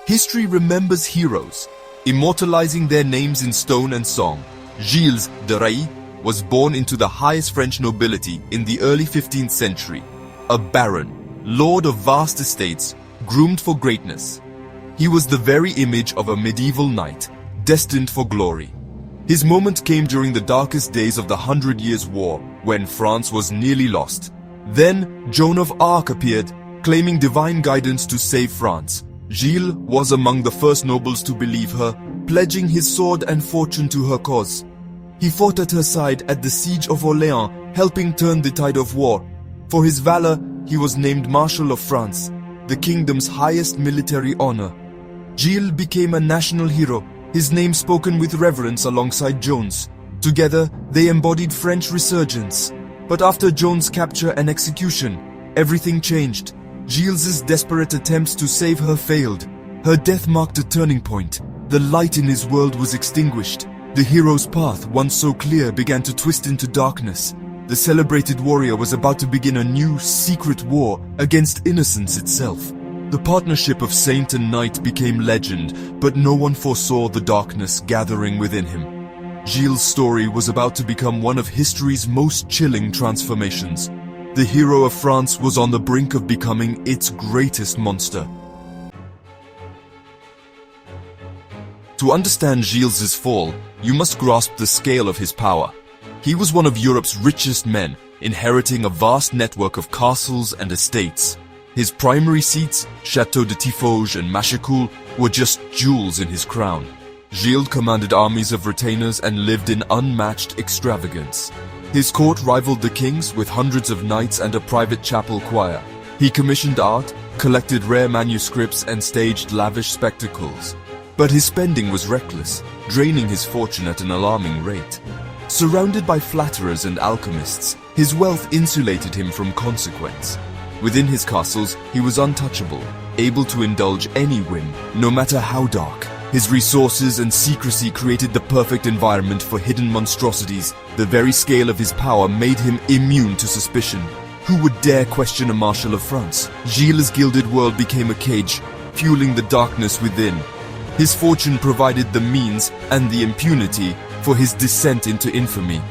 History remembers heroes, immortalizing their names in stone and song. Gilles de Rais was born into the highest French nobility in the early 15th century. A baron, lord of vast estates, groomed for greatness. He was the very image of a medieval knight, destined for glory. His moment came during the darkest days of the 100 Years' War, when France was nearly lost. Then Joan of Arc appeared, claiming divine guidance to save France. Gilles was among the first nobles to believe her, pledging his sword and fortune to her cause. He fought at her side at the siege of Orléans, helping turn the tide of war. For his valor, he was named Marshal of France, the kingdom's highest military honor. Gilles became a national hero, his name spoken with reverence alongside Joan's. Together, they embodied French resurgence. But after Joan's capture and execution, everything changed. Gilles's desperate attempts to save her failed. Her death marked a turning point. The light in his world was extinguished. The hero's path, once so clear, began to twist into darkness. The celebrated warrior was about to begin a new, secret war against innocence itself. The partnership of saint and knight became legend, but no one foresaw the darkness gathering within him. Gilles' story was about to become one of history's most chilling transformations. The hero of France was on the brink of becoming its greatest monster. To understand Gilles's fall, you must grasp the scale of his power. He was one of Europe's richest men, inheriting a vast network of castles and estates. His primary seats, Château de Tiffauges and Machecoul, were just jewels in his crown. Gilles commanded armies of retainers and lived in unmatched extravagance. His court rivaled the king's with hundreds of knights and a private chapel choir. He commissioned art, collected rare manuscripts, and staged lavish spectacles. But his spending was reckless, draining his fortune at an alarming rate. Surrounded by flatterers and alchemists, his wealth insulated him from consequence. Within his castles, he was untouchable, able to indulge any whim, no matter how dark. His resources and secrecy created the perfect environment for hidden monstrosities. The very scale of his power made him immune to suspicion. Who would dare question a Marshal of France? Gilles' gilded world became a cage, fueling the darkness within. His fortune provided the means and the impunity for his descent into infamy.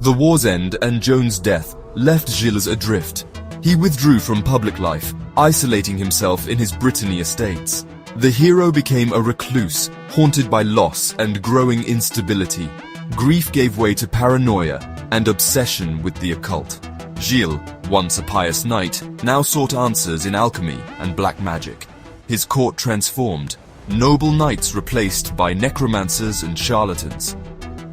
The war's end and Joan's death left Gilles adrift. He withdrew from public life, isolating himself in his Brittany estates. The hero became a recluse, haunted by loss and growing instability. Grief gave way to paranoia and obsession with the occult. Gilles, once a pious knight, now sought answers in alchemy and black magic. His court transformed, noble knights replaced by necromancers and charlatans.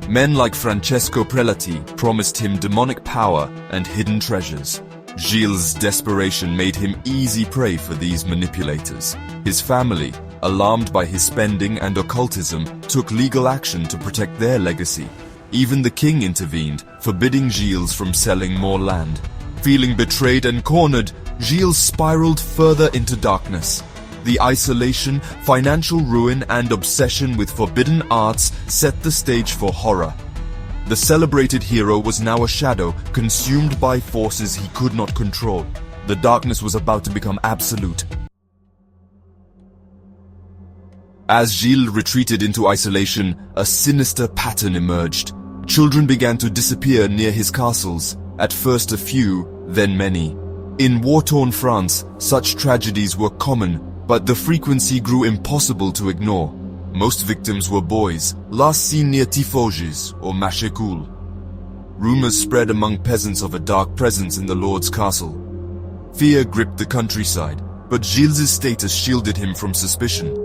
Men like Francesco Prelati promised him demonic power and hidden treasures. Gilles' desperation made him easy prey for these manipulators. His family, alarmed by his spending and occultism, took legal action to protect their legacy. Even the king intervened, forbidding Gilles from selling more land. Feeling betrayed and cornered, Gilles spiraled further into darkness. The isolation, financial ruin, and obsession with forbidden arts set the stage for horror. The celebrated hero was now a shadow, consumed by forces he could not control. The darkness was about to become absolute. As Gilles retreated into isolation, a sinister pattern emerged. Children began to disappear near his castles, at first a few, then many. In war-torn France, such tragedies were common, but the frequency grew impossible to ignore. Most victims were boys, last seen near Tiffauges or Machecoul. Rumors spread among peasants of a dark presence in the lord's castle. Fear gripped the countryside, but Gilles' status shielded him from suspicion.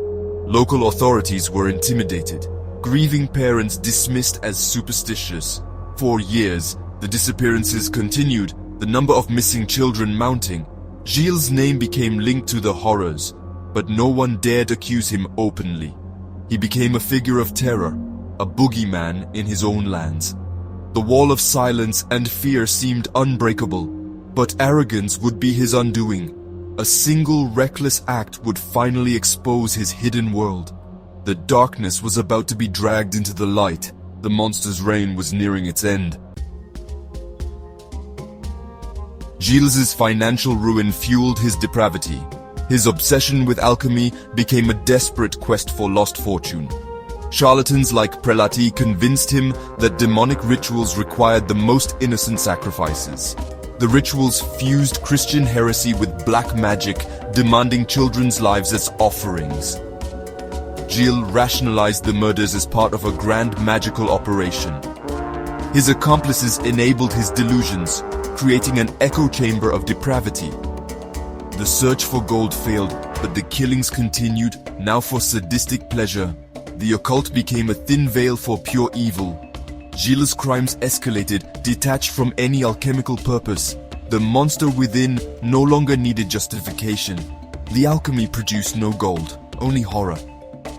Local authorities were intimidated, grieving parents dismissed as superstitious. For years, the disappearances continued, the number of missing children mounting. Gilles' name became linked to the horrors, but no one dared accuse him openly. He became a figure of terror, a boogeyman in his own lands. The wall of silence and fear seemed unbreakable, but arrogance would be his undoing. A single reckless act would finally expose his hidden world. The darkness was about to be dragged into the light. The monster's reign was nearing its end. Gilles' financial ruin fueled his depravity. His obsession with alchemy became a desperate quest for lost fortune. Charlatans like Prelati convinced him that demonic rituals required the most innocent sacrifices. The rituals fused Christian heresy with black magic, demanding children's lives as offerings. Gilles rationalized the murders as part of a grand magical operation. His accomplices enabled his delusions, creating an echo chamber of depravity. The search for gold failed, but the killings continued, now for sadistic pleasure. The occult became a thin veil for pure evil. Gilles' crimes escalated, detached from any alchemical purpose. The monster within no longer needed justification. The alchemy produced no gold, only horror.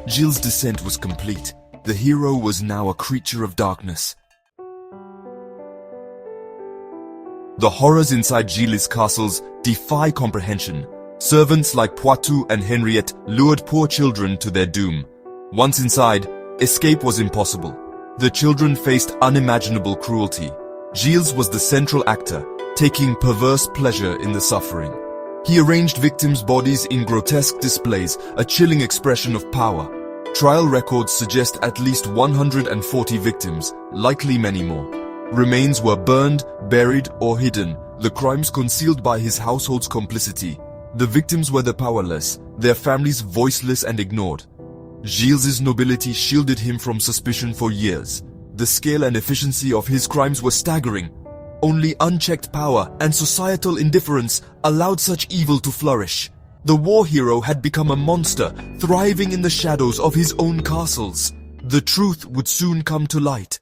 Gilles' descent was complete. The hero was now a creature of darkness. The horrors inside Gilles' castles defy comprehension. Servants like Poitou and Henriette lured poor children to their doom. Once inside, escape was impossible. The children faced unimaginable cruelty. Gilles was the central actor, taking perverse pleasure in the suffering. He arranged victims' bodies in grotesque displays, a chilling expression of power. Trial records suggest at least 140 victims, likely many more. Remains were burned, buried, or hidden, the crimes concealed by his household's complicity. The victims were the powerless, their families voiceless and ignored. Gilles' nobility shielded him from suspicion for years. The scale and efficiency of his crimes were staggering. Only unchecked power and societal indifference allowed such evil to flourish. The war hero had become a monster, thriving in the shadows of his own castles. The truth would soon come to light.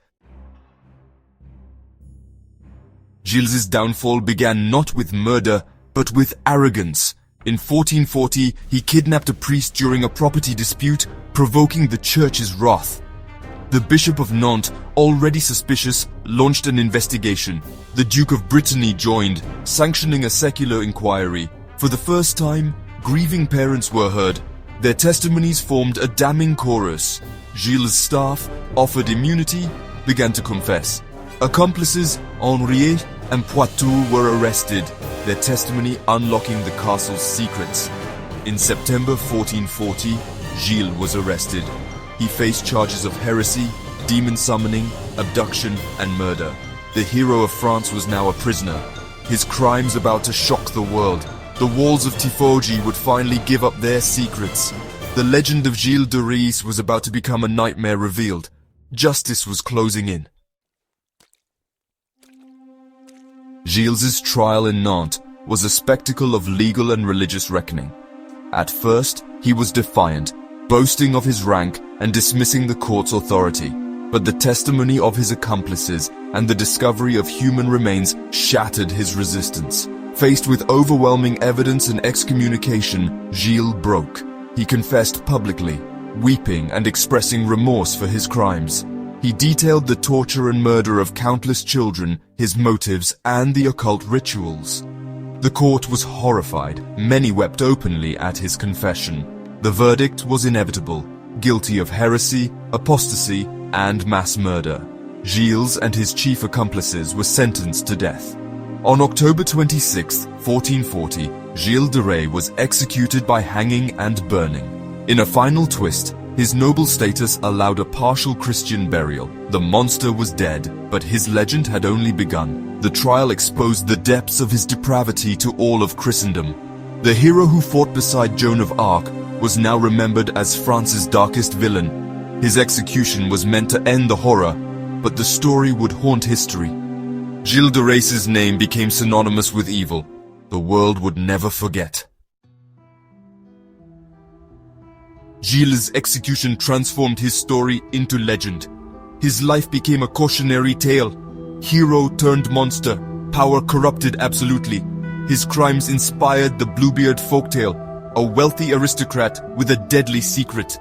Gilles' downfall began not with murder, but with arrogance. In 1440, he kidnapped a priest during a property dispute, provoking the church's wrath. The Bishop of Nantes, already suspicious, launched an investigation. The Duke of Brittany joined, sanctioning a secular inquiry. For the first time, grieving parents were heard. Their testimonies formed a damning chorus. Gilles' staff, offered immunity, began to confess. Accomplices, Henriette and Poitou, were arrested, their testimony unlocking the castle's secrets. In September 1440, Gilles was arrested. He faced charges of heresy, demon summoning, abduction, and murder. The hero of France was now a prisoner, his crimes about to shock the world. The walls of Tifosi would finally give up their secrets. The legend of Gilles de Rais was about to become a nightmare revealed. Justice was closing in. Gilles' trial in Nantes was a spectacle of legal and religious reckoning. At first, he was defiant, boasting of his rank and dismissing the court's authority. But the testimony of his accomplices and the discovery of human remains shattered his resistance. Faced with overwhelming evidence and excommunication, Gilles broke. He confessed publicly, weeping and expressing remorse for his crimes. He detailed the torture and murder of countless children, his motives, and the occult rituals. The court was horrified. Many wept openly at his confession. The verdict was inevitable: guilty of heresy, apostasy, and mass murder. Gilles and his chief accomplices were sentenced to death. On October 26, 1440, Gilles de Rais was executed by hanging and burning. In a final twist, his noble status allowed a partial Christian burial. The monster was dead, but his legend had only begun. The trial exposed the depths of his depravity to all of Christendom. The hero who fought beside Joan of Arc was now remembered as France's darkest villain. His execution was meant to end the horror, but the story would haunt history. Gilles de Rais' name became synonymous with evil. The world would never forget. Gilles' execution transformed his story into legend. His life became a cautionary tale. Hero turned monster, power corrupted absolutely. His crimes inspired the Bluebeard folktale, a wealthy aristocrat with a deadly secret.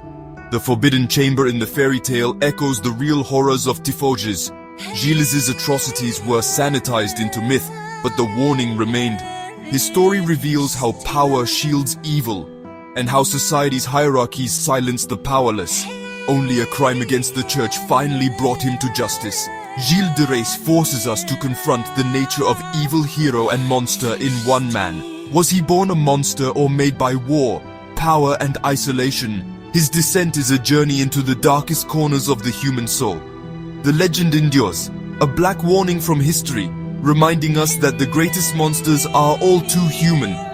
The forbidden chamber in the fairy tale echoes the real horrors of Tifosi. Gilles' atrocities were sanitized into myth, but the warning remained. His story reveals how power shields evil, and how society's hierarchies silence the powerless. Only a crime against the church finally brought him to justice. Gilles de Rais forces us to confront the nature of evil hero and monster in one man. Was he born a monster or made by war, power and isolation? His descent is a journey into the darkest corners of the human soul. The legend endures, a black warning from history, reminding us that the greatest monsters are all too human.